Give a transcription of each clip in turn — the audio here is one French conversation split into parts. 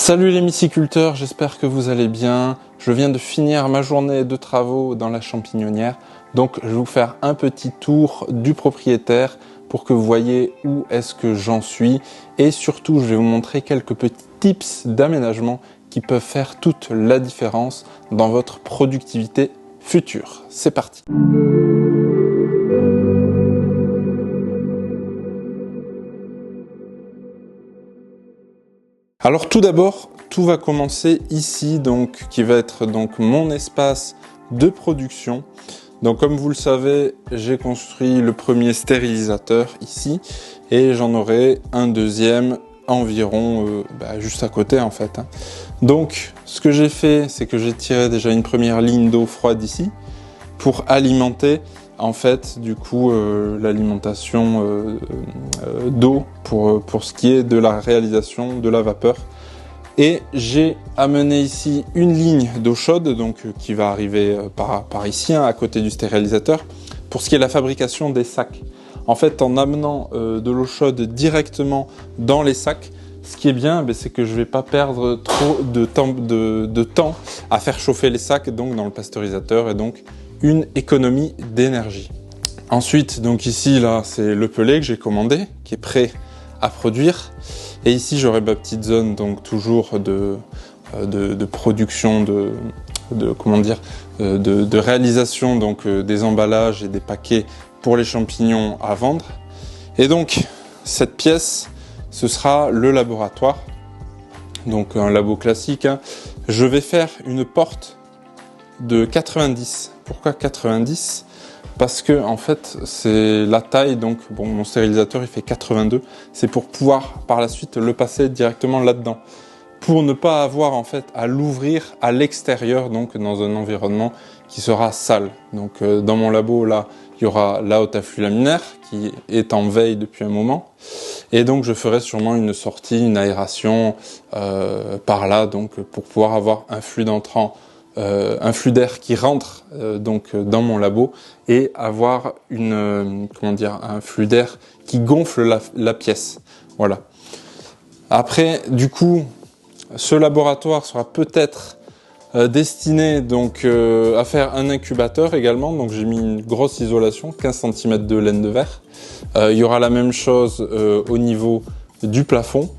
Salut les myciculteurs, j'espère que vous allez bien. Je viens de finir ma journée de travaux dans la champignonnière, donc je vais vous faire un petit tour du propriétaire pour que vous voyez où est-ce que j'en suis et surtout je vais vous montrer quelques petits tips d'aménagement qui peuvent faire toute la différence dans votre productivité future. C'est parti! Alors tout d'abord, tout va commencer ici, donc qui va être donc mon espace de production. Donc comme vous le savez, j'ai construit le premier stérilisateur ici et j'en aurai un deuxième environ juste à côté en fait. Donc ce que j'ai fait, c'est que j'ai tiré déjà une première ligne d'eau froide ici pour alimenter en fait du coup l'alimentation d'eau pour ce qui est de la réalisation de la vapeur. Et j'ai amené ici une ligne d'eau chaude donc qui va arriver par ici à côté du stérilisateur pour ce qui est la fabrication des sacs. En fait, en amenant de l'eau chaude directement dans les sacs, ce qui est bien, c'est que je ne vais pas perdre trop de temps à faire chauffer les sacs donc dans le pasteurisateur et donc une économie d'énergie. Ensuite, donc ici là, c'est le pellet que j'ai commandé qui est prêt à produire. Et ici, j'aurai ma petite zone, donc toujours de production, de réalisation donc des emballages et des paquets pour les champignons à vendre. Et donc, cette pièce, ce sera le laboratoire, donc un labo classique. Je vais faire une porte de 90. Pourquoi 90 ? Parce que en fait c'est la taille, donc bon, mon stérilisateur il fait 82, c'est pour pouvoir par la suite le passer directement là-dedans, pour ne pas avoir en fait à l'ouvrir à l'extérieur, donc dans un environnement qui sera sale. Donc dans mon labo là, il y aura la haute afflux laminaire qui est en veille depuis un moment, et donc je ferai sûrement une sortie, une aération par là, donc pour pouvoir avoir un flux d'entrant. Un flux d'air qui rentre donc dans mon labo et avoir un flux d'air qui gonfle la pièce. Voilà. Après, du coup, ce laboratoire sera peut-être destiné donc à faire un incubateur également. Donc j'ai mis une grosse isolation, 15 cm de laine de verre. Il y aura la même chose au niveau du plafond.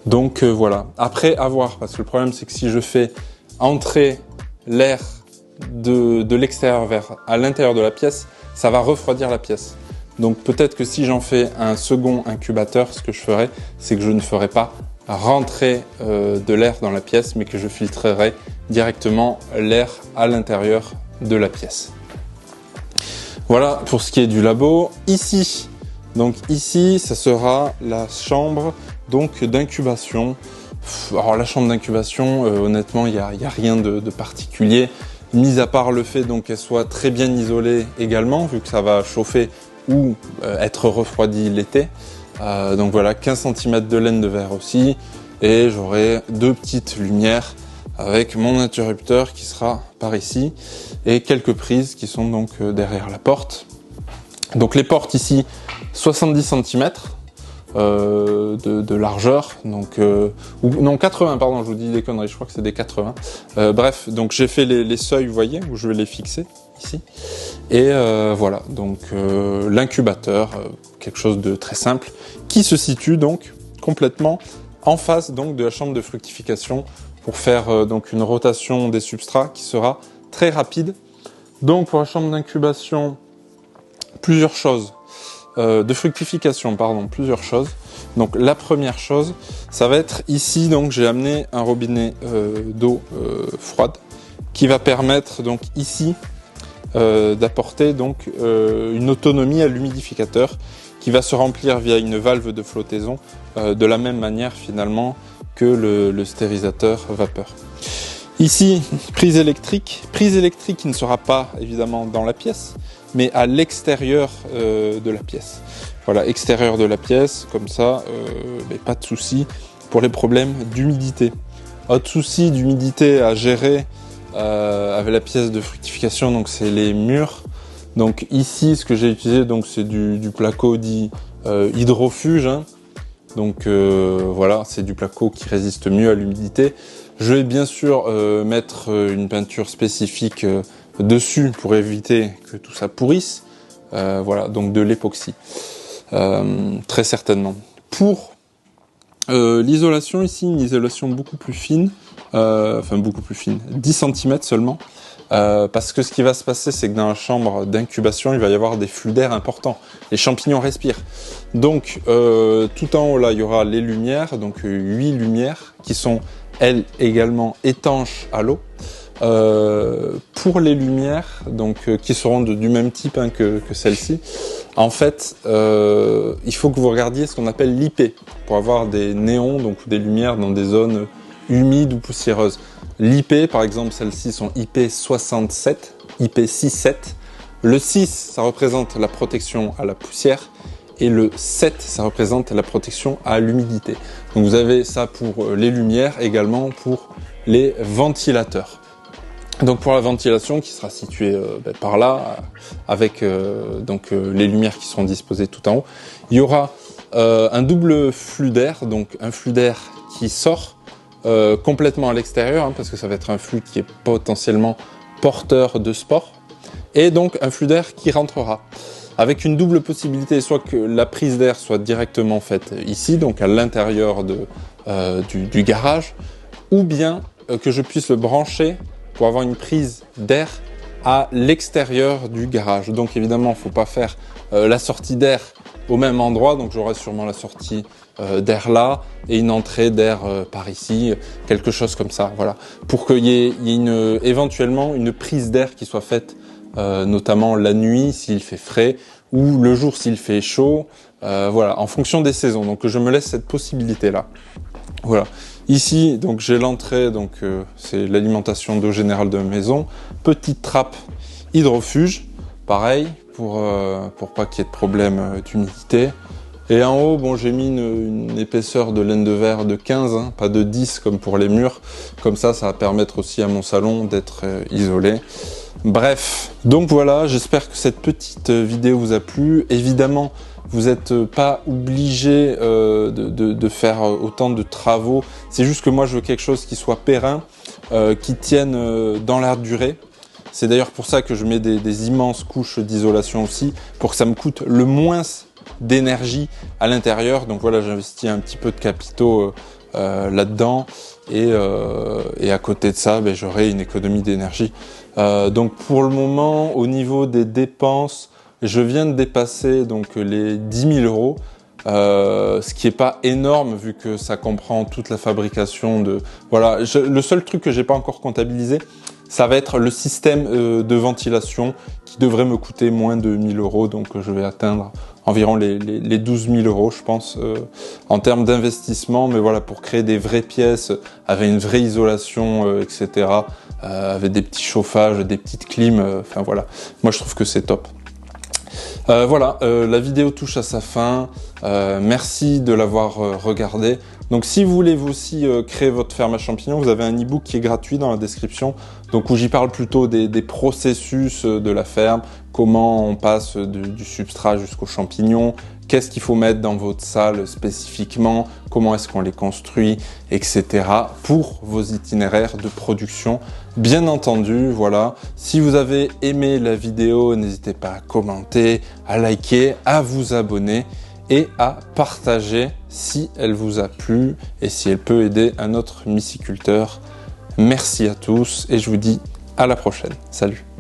Donc voilà. Après, à voir, parce que le problème c'est que si je fais entrer l'air de l'extérieur à l'intérieur de la pièce, ça va refroidir la pièce. Donc peut-être que si j'en fais un second incubateur, ce que je ferai, c'est que je ne ferai pas rentrer de l'air dans la pièce, mais que je filtrerai directement l'air à l'intérieur de la pièce. Voilà pour ce qui est du labo. Ici, ça sera la chambre donc d'incubation. Alors la chambre d'incubation, honnêtement, il y a rien de particulier, mis à part le fait donc qu'elle soit très bien isolée également, vu que ça va chauffer ou être refroidi l'été. Donc voilà, 15 cm de laine de verre aussi, et j'aurai deux petites lumières avec mon interrupteur qui sera par ici, et quelques prises qui sont donc derrière la porte. Donc les portes ici, 70 cm. De largeur, donc non 80, pardon, je vous dis des conneries, je crois que c'est des 80. Bref, donc j'ai fait les seuils, vous voyez, où je vais les fixer ici. Et voilà, donc l'incubateur, quelque chose de très simple, qui se situe donc complètement en face donc de la chambre de fructification pour faire donc une rotation des substrats qui sera très rapide. Donc pour la chambre d'incubation, plusieurs choses. De fructification, pardon, plusieurs choses. Donc la première chose, ça va être ici, donc j'ai amené un robinet d'eau froide qui va permettre donc ici d'apporter donc une autonomie à l'humidificateur qui va se remplir via une valve de flottaison de la même manière finalement que le stérilisateur vapeur. Ici, prise électrique qui ne sera pas évidemment dans la pièce, mais à l'extérieur de la pièce. Voilà, extérieur de la pièce, comme ça, pas de souci pour les problèmes d'humidité. Autre souci d'humidité à gérer avec la pièce de fructification, donc c'est les murs. Donc ici, ce que j'ai utilisé, donc c'est du placo dit hydrofuge. Donc voilà, c'est du placo qui résiste mieux à l'humidité. Je vais bien sûr mettre une peinture spécifique dessus pour éviter que tout ça pourrisse. Voilà, donc de l'époxy, très certainement. Pour l'isolation ici, une isolation beaucoup plus fine, enfin beaucoup plus fine, 10 cm seulement. Parce que ce qui va se passer, c'est que dans la chambre d'incubation, il va y avoir des flux d'air importants. Les champignons respirent. Donc, tout en haut, là, il y aura les lumières, donc 8 lumières, qui sont, elles, également étanches à l'eau. Pour les lumières, donc qui seront du même type que celle-ci, en fait, il faut que vous regardiez ce qu'on appelle l'IP, pour avoir des néons, donc des lumières dans des zones humides ou poussiéreuses. L'IP, par exemple, celles-ci sont IP67, IP67. Le 6, ça représente la protection à la poussière. Et le 7, ça représente la protection à l'humidité. Donc vous avez ça pour les lumières, également pour les ventilateurs. Donc pour la ventilation qui sera située par là, avec les lumières qui seront disposées tout en haut, il y aura un double flux d'air, donc un flux d'air qui sort complètement à l'extérieur, parce que ça va être un flux qui est potentiellement porteur de spores, et donc un flux d'air qui rentrera. Avec une double possibilité, soit que la prise d'air soit directement faite ici, donc à l'intérieur du garage, ou bien que je puisse le brancher pour avoir une prise d'air à l'extérieur du garage. Donc évidemment, il ne faut pas faire la sortie d'air au même endroit, donc j'aurai sûrement la sortie d'air là et une entrée d'air par ici, quelque chose comme ça, voilà, pour qu'il y ait éventuellement une prise d'air qui soit faite, notamment la nuit s'il fait frais ou le jour s'il fait chaud, voilà, en fonction des saisons. Donc je me laisse cette possibilité là. Voilà. Ici, donc j'ai l'entrée, donc c'est l'alimentation d'eau générale de ma maison. Petite trappe hydrofuge, pareil, pour pas qu'il y ait de problème d'humidité. Et en haut, bon, j'ai mis une épaisseur de laine de verre de 15, pas de 10 comme pour les murs. Comme ça va permettre aussi à mon salon d'être isolé. Bref, donc voilà, j'espère que cette petite vidéo vous a plu. Évidemment, vous n'êtes pas obligé de faire autant de travaux. C'est juste que moi, je veux quelque chose qui soit périn, qui tienne dans la durée. C'est d'ailleurs pour ça que je mets des immenses couches d'isolation aussi, pour que ça me coûte le moins d'énergie à l'intérieur. Donc voilà, j'investis un petit peu de capitaux là-dedans. Et à côté de ça, j'aurai une économie d'énergie. Donc pour le moment, au niveau des dépenses, je viens de dépasser donc les 10 000 euros, ce qui est pas énorme vu que ça comprend toute la fabrication de... Voilà, le seul truc que j'ai pas encore comptabilisé, ça va être le système de ventilation qui devrait me coûter moins de 1 000 euros, donc je vais atteindre environ les 12 000 euros, je pense, en termes d'investissement. Mais voilà, pour créer des vraies pièces avec une vraie isolation, etc., avec des petits chauffages, des petites clims, enfin voilà, moi je trouve que c'est top. Voilà, la vidéo touche à sa fin. Merci de l'avoir regardé. Donc si vous voulez vous aussi créer votre ferme à champignons, vous avez un e-book qui est gratuit dans la description, donc où j'y parle plutôt des processus de la ferme, comment on passe du substrat jusqu'aux champignons, qu'est-ce qu'il faut mettre dans votre salle spécifiquement, comment est-ce qu'on les construit, etc. pour vos itinéraires de production. Bien entendu, voilà, si vous avez aimé la vidéo, n'hésitez pas à commenter, à liker, à vous abonner et à partager si elle vous a plu et si elle peut aider un autre myciculteur. Merci à tous et je vous dis à la prochaine. Salut!